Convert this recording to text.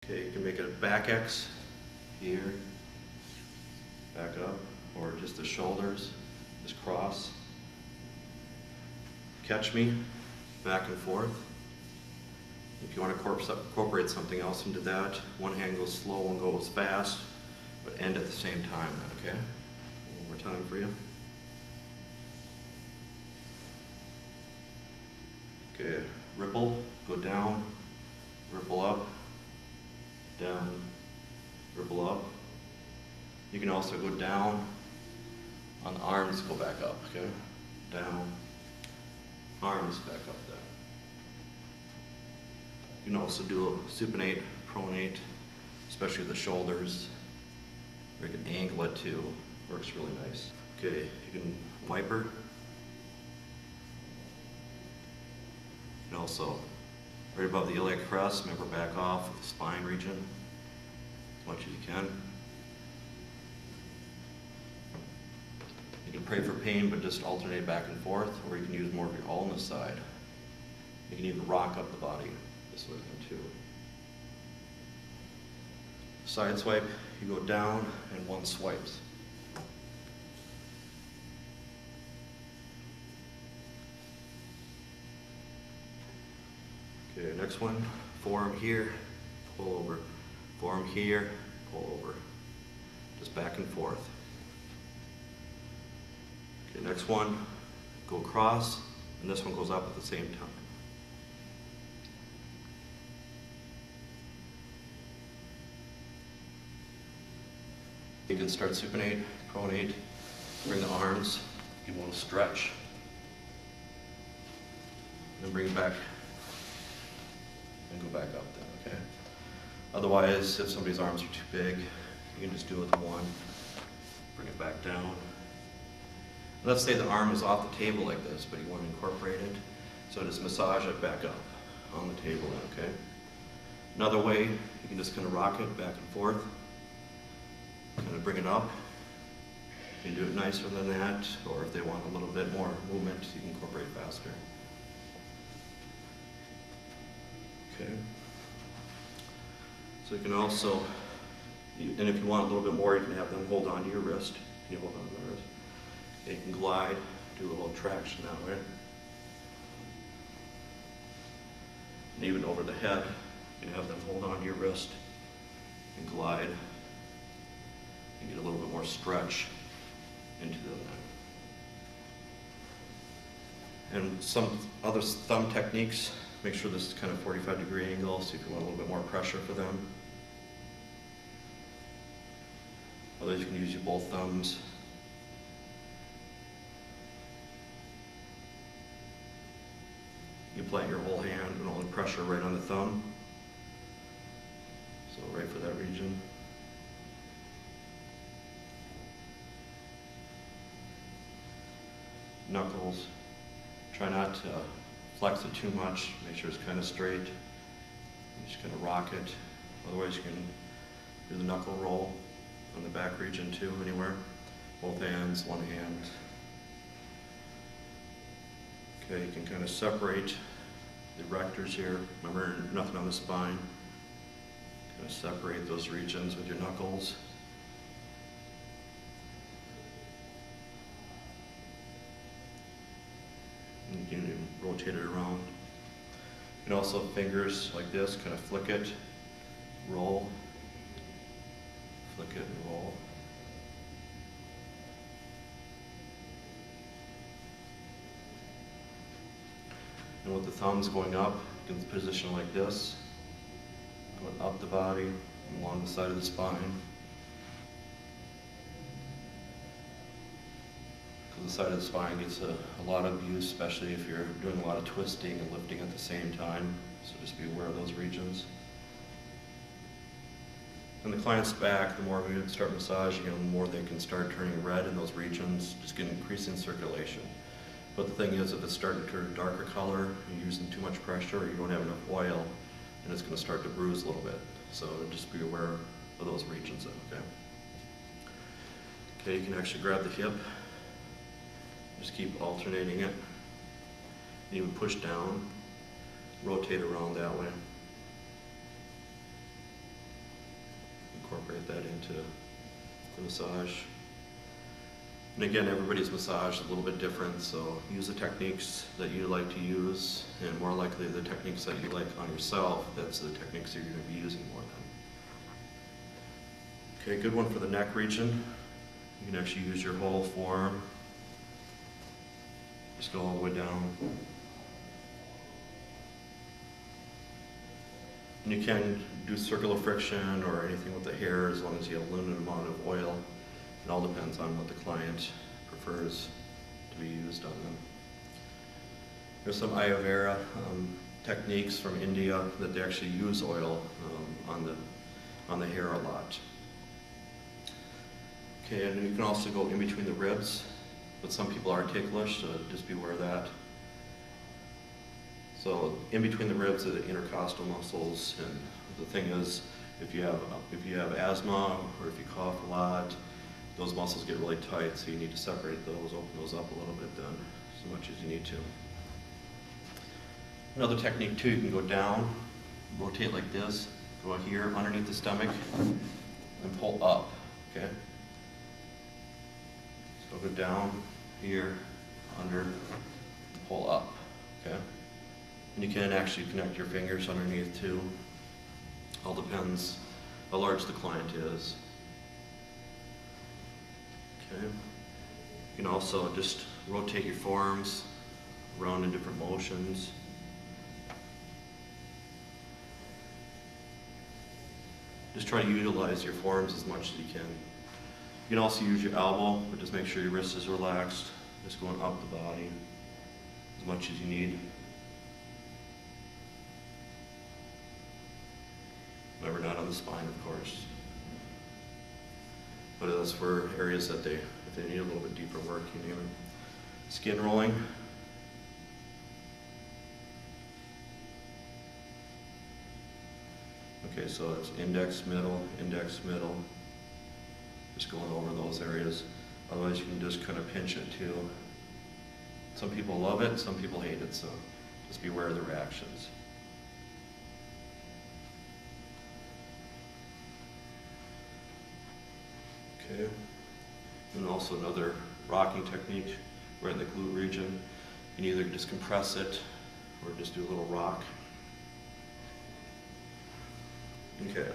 Okay, you can make it a back X here, back up, or just the shoulders, just cross. Catch me, back and forth. If you want to incorporate something else into that, one hand goes slow, one goes fast, but end at the same time, okay? One more time for you. Okay, ripple, go down, ripple up, down, ripple up. You can also go down on the arms, go back up, okay? Down, arms back up there. You can also do a supinate, pronate, especially the shoulders, or you can angle it too, works really nice. Okay, you can wiper. And also, right above the iliac crest, remember back off with the spine region as much as you can. You can pray for pain, but just alternate back and forth, or you can use more of your ulnar side. You can even rock up the body this way too. Side swipe, you go down and one swipes. Okay, next one, forearm here, pull over. Forearm here, pull over. Just back and forth. Okay, next one, go across, and this one goes up at the same time. You can start supinate, pronate, bring the arms, you want to stretch. And bring it back and go back up then, okay? Otherwise, if somebody's arms are too big, you can just do it with one. Bring it back down. Let's say the arm is off the table like this, but you want to incorporate it. So just massage it back up on the table, okay? Another way, you can just kind of rock it back and forth. Kind of bring it up. You can do it nicer than that, or if they want a little bit more movement, you can incorporate faster. Okay. So you can also, and if you want a little bit more, you can have them hold on to your wrist. Can you hold on to the wrist? Okay, you can glide, do a little traction that way. And even over the head, you can have them hold on to your wrist and glide. And get a little bit more stretch into them. And some other thumb techniques, make sure this is kind of 45-degree angle, so if you want a little bit more pressure for them. Otherwise, you can use your both thumbs. You plant your whole hand and only pressure right on the thumb. So right for that region. Knuckles. Try not to flex it too much. Make sure it's kind of straight. You just kind of rock it. Otherwise, you can do the knuckle roll on the back region too, anywhere. Both hands, one hand. Okay, you can kind of separate the erectors here. Remember, nothing on the spine. Kind of separate those regions with your knuckles. And you can rotate it around. And also fingers like this, kind of flick it, roll, flick it and roll. And with the thumbs going up, you can position like this, going up the body, along the side of the spine. The side of the spine gets a lot of use, especially if you're doing a lot of twisting and lifting at the same time. So just be aware of those regions. And the client's back, the more we start massaging them, the more they can start turning red in those regions, just get increasing circulation. But the thing is, if it's starting to turn a darker color, you're using too much pressure, or you don't have enough oil, and it's going to start to bruise a little bit. So just be aware of those regions then, okay? Okay, you can actually grab the hip. Just keep alternating it. You can push down, rotate around that way. get that into the massage. And again, everybody's massage is a little bit different, so use the techniques that you like to use, and more likely the techniques that you like on yourself, that's the techniques that you're going to be using more than. Okay, good one for the neck region. You can actually use your whole forearm. Just go all the way down. And you can do circular friction or anything with the hair as long as you have a limited amount of oil. It all depends on what the client prefers to be used on them. There's some Ayurveda techniques from India that they actually use oil on the hair a lot. Okay, and you can also go in between the ribs, but some people are ticklish, so just beware of that. So in between the ribs are the intercostal muscles, and the thing is, if you have asthma or if you cough a lot, those muscles get really tight, so you need to separate those, open those up a little bit then, as much as you need to. Another technique too, you can go down, rotate like this, go out here underneath the stomach, and pull up, okay? So go down, here, under, pull up, okay? And you can actually connect your fingers underneath too. All depends how large the client is. Okay. You can also just rotate your forearms around in different motions. Just try to utilize your forearms as much as you can. You can also use your elbow, but just make sure your wrist is relaxed. Just going up the body as much as you need. Never not on the spine, of course. But that's for areas that if they need a little bit deeper work, you name it. Skin rolling. Okay, so it's index, middle, just going over those areas. Otherwise you can just kind of pinch it too. Some people love it, some people hate it, so just beware of the reactions. Okay, and also another rocking technique right in the glute region. You can either just compress it or just do a little rock. Okay.